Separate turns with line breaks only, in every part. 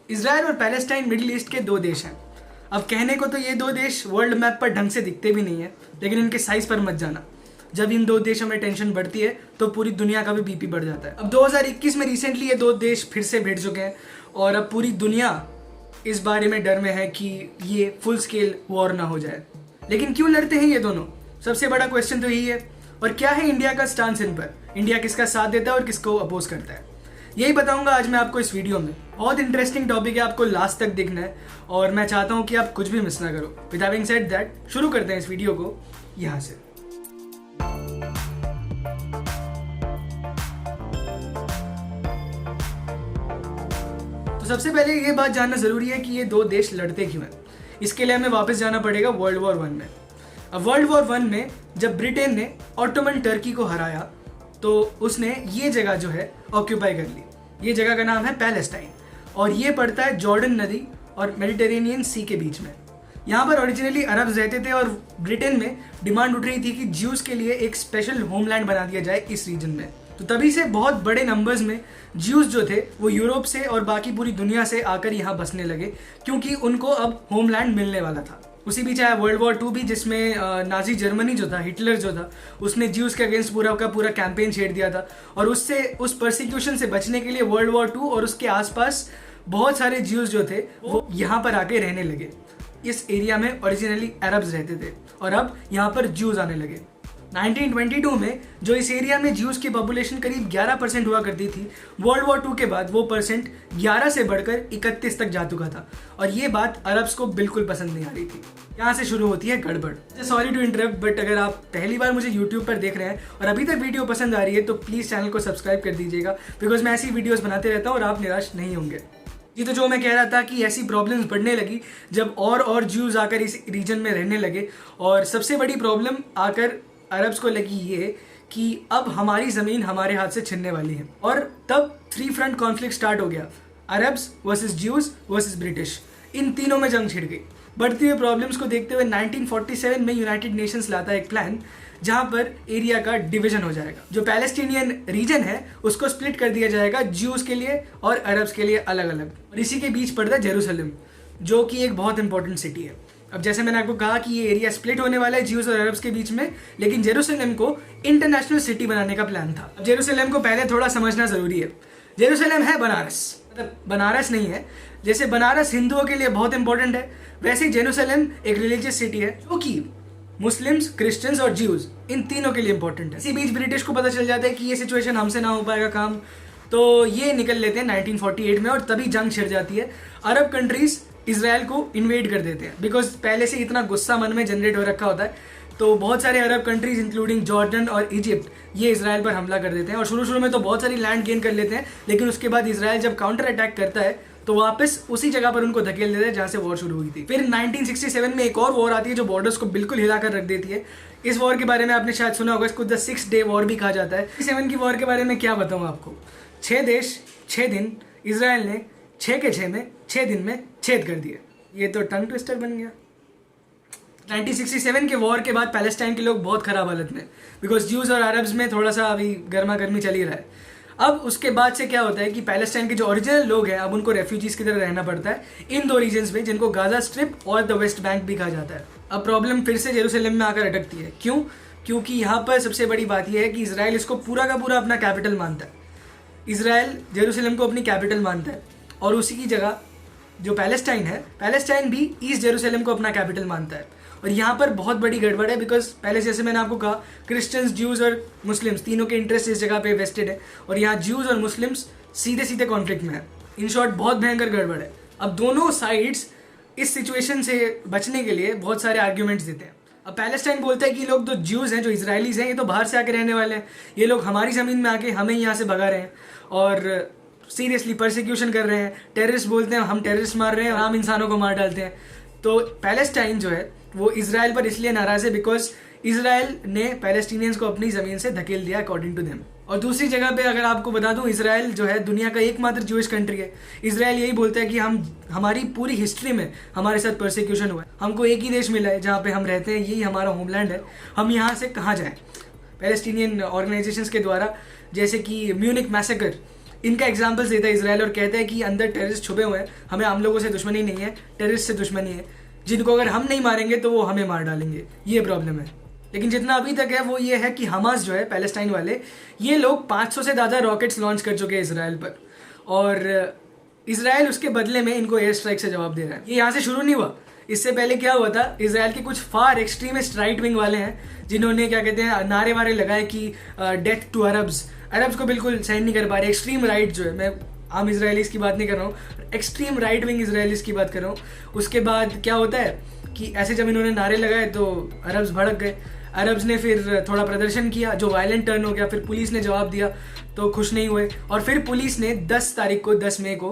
Israel और Palestine middle east के दो देश हैं। अब कहने को तो ये दो देश वर्ल्ड मैप पर ढंग से दिखते भी नहीं है, लेकिन इनके साइज पर मत जाना। जब इन दो देशों में टेंशन बढ़ती है तो पूरी दुनिया का भी बीपी बढ़ जाता है। अब 2021 में रिसेंटली ये दो देश फिर से भिड़ चुके हैं और अब पूरी दुनिया इस बारे में डर में है कि ये फुल स्केल वॉर ना हो जाए। लेकिन क्यों लड़ते हैं ये दोनों? सबसे बड़ा क्वेश्चन तो यही है। और क्या है इंडिया का स्टांस इन पर? इंडिया किसका साथ देता है और किसको अपोज करता है, यही बताऊंगा आज मैं आपको इस वीडियो में। बहुत इंटरेस्टिंग टॉपिक है, आपको लास्ट तक देखना है और मैं चाहता हूं कि आप कुछ भी मिस ना करो। विद हैविंग सेड दैट, शुरू करते हैं इस वीडियो को यहां से। तो सबसे पहले ये बात जानना जरूरी है कि ये दो देश लड़ते क्यों हैं। इसके लिए हमें वापस जाना पड़ेगा वर्ल्ड वॉर 1 में। अब वर्ल्ड वॉर 1 में जब ब्रिटेन ने ऑटोमन टर्की को हराया तो उसने ये जगह जो है ऑक्यूपाई कर ली। ये जगह का नाम है पैलेस्टाइन और ये पड़ता है जॉर्डन नदी और मेडिटेरेनियन सी के बीच में। यहाँ पर ओरिजिनली अरब्स रहते थे और ब्रिटेन में डिमांड उठ रही थी कि ज्यूज के लिए एक स्पेशल होमलैंड बना दिया जाए इस रीजन में। तो तभी से बहुत बड़े नंबर्स में ज्यूज जो थे वो यूरोप से और बाकी पूरी दुनिया से आकर यहाँ बसने लगे, क्योंकि उनको अब होमलैंड मिलने वाला था। उसी बीच आया वर्ल्ड वॉर 2 भी, जिसमें नाजी जर्मनी जो था, हिटलर जो था, उसने ज्यूज के अगेंस्ट पूरा का पूरा कैंपेन छेड़ दिया था। और उससे उस परसिक्यूशन से बचने के लिए वर्ल्ड वॉर 2 और उसके आसपास बहुत सारे ज्यूज जो थे वो यहाँ पर आके रहने लगे। इस एरिया में ओरिजिनली अरब्स रहते थे और अब यहाँ पर ज्यूज आने लगे। 1922 में जो इस एरिया में ज्यूज की पॉपुलेशन करीब 11% हुआ करती थी, वर्ल्ड वॉर 2 के बाद वो परसेंट 11 से बढ़कर 31 तक जा चुका था। और ये बात अरब्स को बिल्कुल पसंद नहीं आ रही थी। यहाँ से शुरू होती है गड़बड़। सॉरी टू इंटरप्ट, बट अगर आप पहली बार मुझे यूट्यूब पर देख रहे हैं और अभी तक वीडियो पसंद आ रही है तो प्लीज़ चैनल को सब्सक्राइब कर दीजिएगा, बिकॉज मैं ऐसी वीडियोज़ बनाते रहता हूँ और आप निराश नहीं होंगे। जी, तो जो मैं कह रहा था कि ऐसी प्रॉब्लम्स बढ़ने लगी जब और ज्यूज आकर इस रीजन में रहने लगे। और सबसे बड़ी प्रॉब्लम आकर अरब्स को लगी ये कि अब हमारी ज़मीन हमारे हाथ से छिनने वाली है। और तब 3 फ्रंट कॉन्फ्लिक्ट स्टार्ट हो गया, Arabs versus Jews versus British. इन तीनों में जंग छिड़ गई। बढ़ती हुई प्रॉब्लम्स को देखते हुए 1947 में यूनाइटेड नेशंस लाता है एक प्लान जहां पर एरिया का डिवीजन हो जाएगा। जो पैलेस्टीनियन रीजन है उसको स्प्लिट कर दिया जाएगा ज्यूज के लिए और अरब्स के लिए अलग अलग। और इसी के बीच पड़ता है जेरूसलम, जो कि एक बहुत इंपॉर्टेंट सिटी है। अब जैसे मैंने आपको कहा कि ये एरिया स्प्लिट होने वाला है ज्यूज और अरब्स के बीच में, लेकिन जेरूसलम को इंटरनेशनल सिटी बनाने का प्लान था। अब जेरूसलम को पहले थोड़ा समझना जरूरी है। जेरूसलम है बनारस, मतलब बनारस नहीं है। जैसे बनारस हिंदुओं के लिए बहुत इंपॉर्टेंट है, वैसे ही जेरूसलम एक रिलीजियस सिटी है जो कि मुस्लिम्स, क्रिश्चियंस और ज्यूज इन तीनों के लिए इंपॉर्टेंट है। इसी बीच ब्रिटिश को पता चल जाता है कि ये सिचुएशन हमसे ना हो पाएगा काम, तो ये निकल लेते हैं 1948 में और तभी जंग छिड़ जाती है। अरब कंट्रीज इजराइल को इन्वेड कर देते हैं, बिकॉज पहले से इतना गुस्सा मन में जनरेट हो रखा होता है। तो बहुत सारे अरब कंट्रीज इंक्लूडिंग जॉर्डन और इजिप्ट ये इजराइल पर हमला कर देते हैं और शुरू में तो बहुत सारी लैंड गेन कर लेते हैं, लेकिन उसके बाद इजराइल जब काउंटर अटैक करता है तो वापस उसी जगह पर उनको धकेल देते हैं जहां से वॉर शुरू हुई थी। फिर 1967 में एक और वॉर आती है जो बॉर्डर्स को बिल्कुल हिलाकर रख देती है। इस वॉर के बारे में आपने शायद सुना होगा, इसको द 6 डे वॉर भी कहा जाता है। 7 की वॉर के बारे में क्या बताऊं आपको। 6 देश 6 दिन, इजराइल ने 6 के 6 में 6 दिन में छेद कर दिए। ये तो टंग ट्विस्टर बन गया। 1967 के वॉर के बाद पैलेस्टाइन के लोग बहुत खराब हालत में, बिकॉज ज्यूज और अरब्स में थोड़ा सा अभी गर्मा गर्मी चल ही रहा है। अब उसके बाद से क्या होता है कि पैलेस्टाइन के जो ओरिजिनल लोग हैं अब उनको रेफ्यूजीज की तरह रहना पड़ता है इन दो रीजन्स में, जिनको गाजा स्ट्रिप और द वेस्ट बैंक भी कहा जाता है। अब प्रॉब्लम फिर से जेरूसलम में आकर अटकती है। क्यों? क्योंकि यहाँ पर सबसे बड़ी बात यह है कि इजराइल इसको पूरा का पूरा अपना कैपिटल मानता है। इजराइल जेरूसलम को अपनी कैपिटल मानता है और उसी की जगह जो पैलेस्टाइन है, पैलेस्टाइन भी ईस्ट जेरूसलम को अपना कैपिटल मानता है। और यहाँ पर बहुत बड़ी गड़बड़ है, बिकॉज पहले जैसे मैंने आपको कहा क्रिश्चियंस, ज्यूज और मुस्लिम्स तीनों के इंटरेस्ट इस जगह पे वेस्टेड है और यहाँ ज्यूज और मुस्लिम्स सीधे सीधे कॉन्फ्लिक्ट में है। इन शॉर्ट बहुत भयंकर गड़बड़ है। अब दोनों साइड्स इस सिचुएशन से बचने के लिए बहुत सारे आर्ग्यूमेंट्स देते हैं। अब पैलेस्टाइन बोलता है कि लोग तो ज्यूज हैं, जो इजरायलीज हैं, ये तो बाहर से आके रहने वाले हैं, ये लोग हमारी ज़मीन में आके हमें यहाँ से भगा रहे हैं और सीरियसली परसिक्यूशन कर रहे हैं। टेररिस्ट बोलते हैं हम टेररिस्ट मार रहे हैं और आम इंसानों को मार डालते हैं। तो पैलेस्टाइन जो है वो इजराइल पर इसलिए नाराज है बिकॉज इजराइल ने पैलेस्टीनियंस को अपनी ज़मीन से धकेल दिया अकॉर्डिंग टू देम। और दूसरी जगह पे अगर आपको बता दूं, इजराइल जो है दुनिया का एकमात्र ज्यूइश कंट्री है। इजराइल यही बोलता है कि हमारी पूरी हिस्ट्री में हमारे साथ परसिक्यूशन हुआ है, हमको एक ही देश मिला है जहाँ पे हम रहते हैं, यही हमारा होमलैंड है, हम यहाँ से कहाँ जाएँ। पैलेस्टीनियन ऑर्गेनाइजेशंस के द्वारा, जैसे कि म्यूनिक मैसेकर, इनका एग्जाम्पल्स देता है इसराइल और कहता है कि अंदर टेररिस्ट छुपे हुए हैं, हमें आम लोगों से दुश्मनी नहीं है, टेररिस्ट से दुश्मनी है, जिनको अगर हम नहीं मारेंगे तो वो हमें मार डालेंगे, ये प्रॉब्लम है। लेकिन जितना अभी तक है वो ये है कि हमास जो है, पैलेस्टाइन वाले, ये लोग 500 से ज़्यादा रॉकेट्स लॉन्च कर चुके हैं इसराइल पर, और इसराइल उसके बदले में इनको एयर स्ट्राइक से जवाब दे रहा है। ये यहाँ से शुरू नहीं हुआ, इससे पहले क्या हुआ था, इसराइल के कुछ फार एक्सट्रीमिस्ट राइट विंग वाले हैं जिन्होंने क्या कहते हैं नारे वारे लगाए कि डेथ टू अरब्स को बिल्कुल सहन नहीं कर पा रहे। एक्सट्रीम राइट जो है, मैं आम इसराइलीज की बात नहीं कर रहा हूँ, एक्सट्रीम राइट विंग इसराइलीज की बात कर रहा हूँ। उसके बाद क्या होता है कि ऐसे जब इन्होंने नारे लगाए तो अरब्स भड़क गए। अरब्स ने फिर थोड़ा प्रदर्शन किया जो वायलेंट टर्न हो गया, फिर पुलिस ने जवाब दिया तो खुश नहीं हुए, और फिर पुलिस ने 10 मई को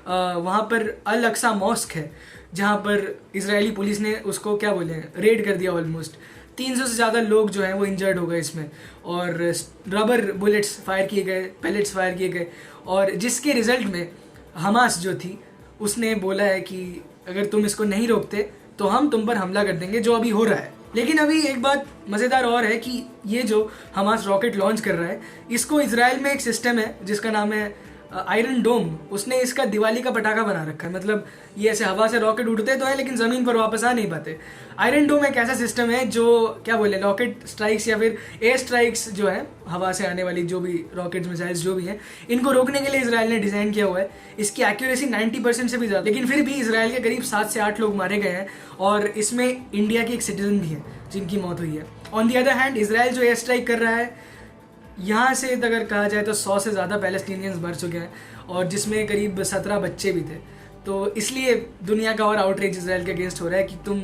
वहाँ पर अल अक्सा मॉस्क है जहाँ पर इजरायली पुलिस ने उसको क्या बोले रेड कर दिया। ऑलमोस्ट 300 से ज़्यादा लोग जो हैं वो इंजर्ड हो गए इसमें, और रबर बुलेट्स फायर किए गए, पैलेट्स फायर किए गए, और जिसके रिजल्ट में हमास जो थी उसने बोला है कि अगर तुम इसको नहीं रोकते तो हम तुम पर हमला कर देंगे, जो अभी हो रहा है। लेकिन अभी एक बात मज़ेदार और है कि ये जो हमास रॉकेट लॉन्च कर रहा है, इसको इजराइल में एक सिस्टम है जिसका नाम है आयरन डोम, उसने इसका दिवाली का पटाखा बना रखा है। मतलब ये ऐसे हवा से रॉकेट उड़ते तो है लेकिन ज़मीन पर वापस आ नहीं पाते। आयरन डोम एक ऐसा सिस्टम है जो क्या बोले रॉकेट स्ट्राइक्स या फिर एयर स्ट्राइक्स जो है हवा से आने वाली जो भी रॉकेट्स मिसाइल्स जो भी हैं, इनको रोकने के लिए इसराइल ने डिज़ाइन किया हुआ है। इसकी एक्यूरेसी 90% से भी ज़्यादा, लेकिन फिर भी इसराइल के करीब 7 से 8 लोग मारे गए हैं, और इसमें इंडिया की एक सिटीजन भी है जिनकी मौत हुई है। On the other hand Israel जो एयर स्ट्राइक कर रहा है, यहाँ से अगर कहा जाए तो 100 से ज़्यादा पैलेस्टीनियंस मर चुके हैं, और जिसमें करीब 17 बच्चे भी थे। तो इसलिए दुनिया का और आउटरीच इसराइल के अगेंस्ट हो रहा है कि तुम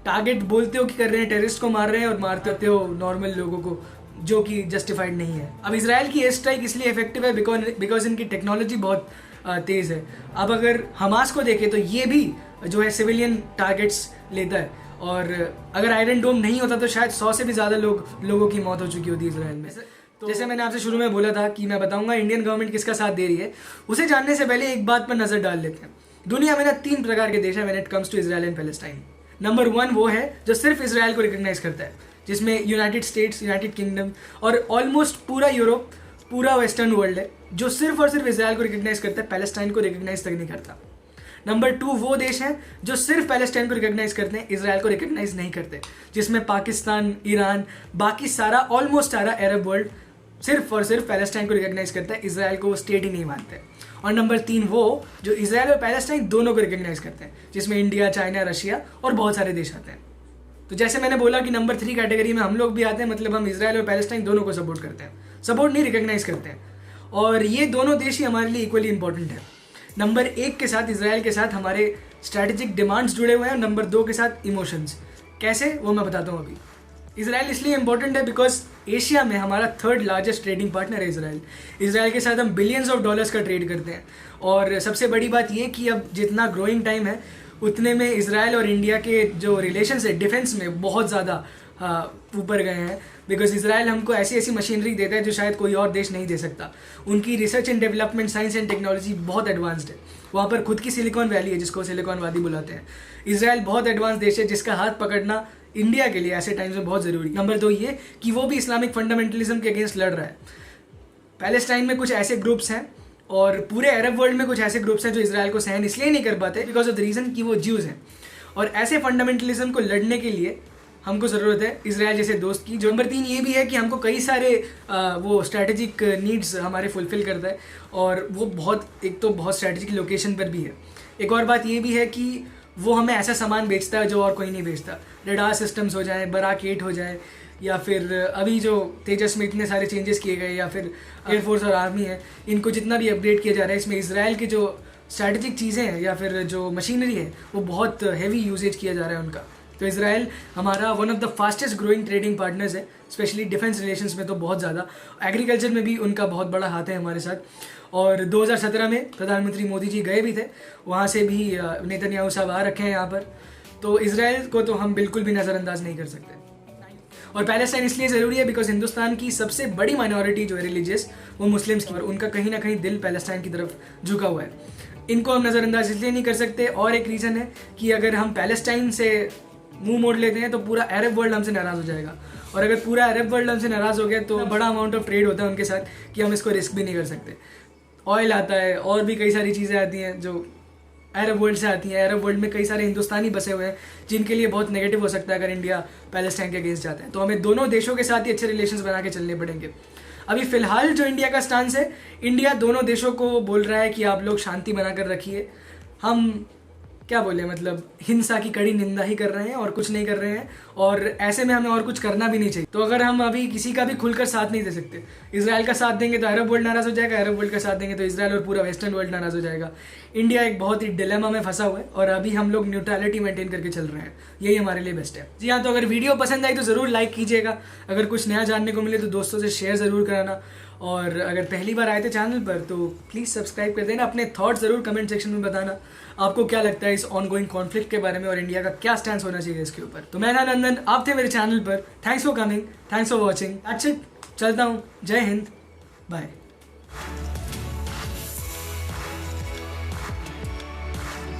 टारगेट बोलते हो कि कर रहे हैं, टेररिस्ट को मार रहे हैं, और मारते हो नॉर्मल लोगों को, जो कि जस्टिफाइड नहीं है। अब इसराइल की एयर स्ट्राइक इसलिए इफेक्टिव है बिकॉज इनकी टेक्नोलॉजी बहुत तेज़ है। अब अगर हमास को देखें तो ये भी जो है सिविलियन टारगेट्स लेता है, और अगर आयरन डोम नहीं होता तो शायद 100 से भी ज़्यादा लोगों की मौत हो चुकी होती इसराइल में। तो जैसे मैंने आपसे शुरू में बोला था कि मैं बताऊंगा इंडियन गवर्नमेंट किसका साथ दे रही है, उसे जानने से पहले एक बात पर नज़र डाल लेते हैं। दुनिया में ना 3 प्रकार के देश हैं when it comes to Israel and Palestine. Number 1 वो है जो सिर्फ इसराइल को रिकॉग्नाइज करता है, जिसमें यूनाइटेड स्टेट्स, यूनाइटेड किंगडम और ऑलमोस्ट पूरा यूरोप, पूरा वेस्टर्न वर्ल्ड है जो सिर्फ और सिर्फ इसराइल को रिकॉग्नाइज करता है, पैलेस्टाइन को रिकॉग्नाइज तक नहीं करता। नंबर 2 वो देश हैं जो सिर्फ पैलेस्टाइन को रिकॉग्नाइज करते हैं, इसराइल को रिकॉग्नाइज नहीं करते, जिसमें पाकिस्तान, ईरान, बाकी सारा ऑलमोस्ट सारा अरब वर्ल्ड सिर्फ और सिर्फ पैलेस्टाइन को रिकॉग्नाइज करता है, इसराइल को स्टेट ही नहीं मानते। और नंबर 3 वो जो इसराइल और पैलेस्टाइन दोनों को रिकॉग्नाइज करते हैं, जिसमें इंडिया, चाइना, रशिया और बहुत सारे देश आते हैं। तो जैसे मैंने बोला कि नंबर 3 कैटेगरी में हम लोग भी आते हैं, मतलब हम इसराइल और पैलेस्टाइन दोनों को सपोर्ट करते हैं, सपोर्ट नहीं रिकॉग्नाइज करते हैं। और ये दोनों देश ही हमारे लिए इक्वली इंपॉर्टेंट है। नंबर 1 के साथ, इसराइल के साथ हमारे स्ट्रैटेजिक डिमांड्स जुड़े हुए हैं, और नंबर 2 के साथ इमोशंस। कैसे, वो मैं बताता हूँ अभी। इसराइल इसलिए इंपॉर्टेंट है बिकॉज एशिया में हमारा 3rd लार्जेस्ट ट्रेडिंग पार्टनर है इसराइल। इसराइल के साथ हम बिलियंस ऑफ डॉलर्स का ट्रेड करते हैं, और सबसे बड़ी बात ये कि अब जितना ग्रोइंग टाइम है उतने में इसराइल और इंडिया के जो रिलेशंस है डिफेंस में बहुत ज़्यादा ऊपर गए हैं, बिकॉज इसराइल हमको ऐसी ऐसी मशीनरी देता है जो शायद कोई और देश नहीं दे सकता। उनकी research and development, science and technology बहुत एडवांस्ड है। वहाँ पर खुद की सिलिकॉन वैली है जिसको सिलिकॉन वादी बुलाते हैं। इसराइल बहुत एडवांस देश है जिसका हाथ पकड़ना इंडिया के लिए ऐसे टाइम्स में बहुत ज़रूरी। नंबर 2 ये कि वो भी इस्लामिक फंडामेंटलिज्म के अगेंस्ट लड़ रहा है। पैलेस्टाइन में कुछ ऐसे ग्रुप्स हैं और पूरे अरब वर्ल्ड में कुछ ऐसे ग्रुप्स हैं जो इसराइल को सहन इसलिए नहीं कर पाते बिकॉज ऑफ द रीज़न कि वो ज्यूज़ हैं, और ऐसे फंडामेंटलिज्म को लड़ने के लिए हमको ज़रूरत है इसराइल जैसे दोस्त की। जो नंबर 3 ये भी है कि हमको कई सारे वो स्ट्रैटेजिक नीड्स हमारे फुलफ़िल करता है, और वो एक तो बहुत स्ट्रैटेजिक लोकेशन पर भी है। एक और बात ये भी है कि वो हमें ऐसा सामान बेचता है जो और कोई नहीं बेचता। रडार सिस्टम्स हो जाए, बराक 8 हो जाए, या फिर अभी जो तेजस में इतने सारे चेंजेस किए गए, या फिर एयरफोर्स और आर्मी है, इनको जितना भी अपडेट किया जा रहा है, इसमें इसराइल की जो स्ट्रैटेजिक चीज़ें हैं या फिर जो मशीनरी है वो बहुत हैवी यूजेज किया जा रहा है उनका। तो इसराइल हमारा one of the fastest growing trading partners है, स्पेशली डिफेंस रिलेशंस में तो बहुत ज़्यादा। एग्रीकल्चर में भी उनका बहुत बड़ा हाथ है हमारे साथ। और 2017 में प्रधानमंत्री मोदी जी गए भी थे, वहाँ से भी नेतन्याहू साहब आ रखे हैं यहाँ पर। तो इसराइल को तो हम बिल्कुल भी नज़रअंदाज नहीं कर सकते। और पैलेस्टाइन इसलिए ज़रूरी है बिकॉज हिंदुस्तान की सबसे बड़ी माइनॉरिटी जो है रिलीजियस, वो मुस्लिम्स की, और उनका कहीं ना कहीं दिल पैलेस्टाइन की तरफ झुका हुआ है। इनको हम नज़रअंदाज इसलिए नहीं कर सकते। और एक रीज़न है कि अगर हम पैलेस्टाइन से मुंह मोड़ लेते हैं तो पूरा अरब वर्ल्ड हमसे नाराज़ हो जाएगा, और अगर पूरा अरब वर्ल्ड हमसे नाराज़ हो गया तो बड़ा अमाउंट ऑफ ट्रेड होता है उनके साथ कि हम इसको रिस्क भी नहीं कर सकते। ऑयल आता है और भी कई सारी चीज़ें आती हैं जो अरब वर्ल्ड से आती हैं। अरब वर्ल्ड में कई सारे हिंदुस्तानी बसे हुए हैं जिनके लिए बहुत नेगेटिव हो सकता है अगर इंडिया पैलेस्टाइन के अगेंस्ट जाता है। तो हमें दोनों देशों के साथ ही अच्छे रिलेशंस बना के चलने पड़ेंगे। अभी फिलहाल जो इंडिया का स्टांस है, इंडिया दोनों देशों को बोल रहा है कि आप लोग शांति बनाकर रखिए। हम क्या बोले, मतलब हिंसा की कड़ी निंदा ही कर रहे हैं और कुछ नहीं कर रहे हैं, और ऐसे में हमें और कुछ करना भी नहीं चाहिए। तो अगर हम अभी किसी का भी खुलकर साथ नहीं दे सकते, इसराइल का साथ देंगे तो अरब वर्ल्ड नाराज़ हो जाएगा, अरब वर्ल्ड का साथ देंगे तो इसराइल और पूरा वेस्टर्न वर्ल्ड नाराज़ हो जाएगा। इंडिया एक बहुत ही डिलेमा में फंसा हुआ है और अभी हम लोग न्यूट्रलिटी मेंटेन करके चल रहे हैं, यही हमारे लिए बेस्ट है। जी हाँ, तो अगर वीडियो पसंद आई तो ज़रूर लाइक कीजिएगा, अगर कुछ नया जानने को मिले तो दोस्तों से शेयर ज़रूर कराना, और अगर पहली बार आए थे चैनल पर तो प्लीज़ सब्सक्राइब कर देना। अपने थॉट्स ज़रूर कमेंट सेक्शन में बताना, आपको क्या लगता है इस ऑनगोइंग कॉन्फ्लिक्ट के बारे में और इंडिया का क्या स्टैंड होना चाहिए इसके ऊपर। तो मैं था नंदन, आप थे मेरे चैनल पर। Thanks for coming, thanks for watching, that's it, चलता हूँ। जय हिंद, बाय।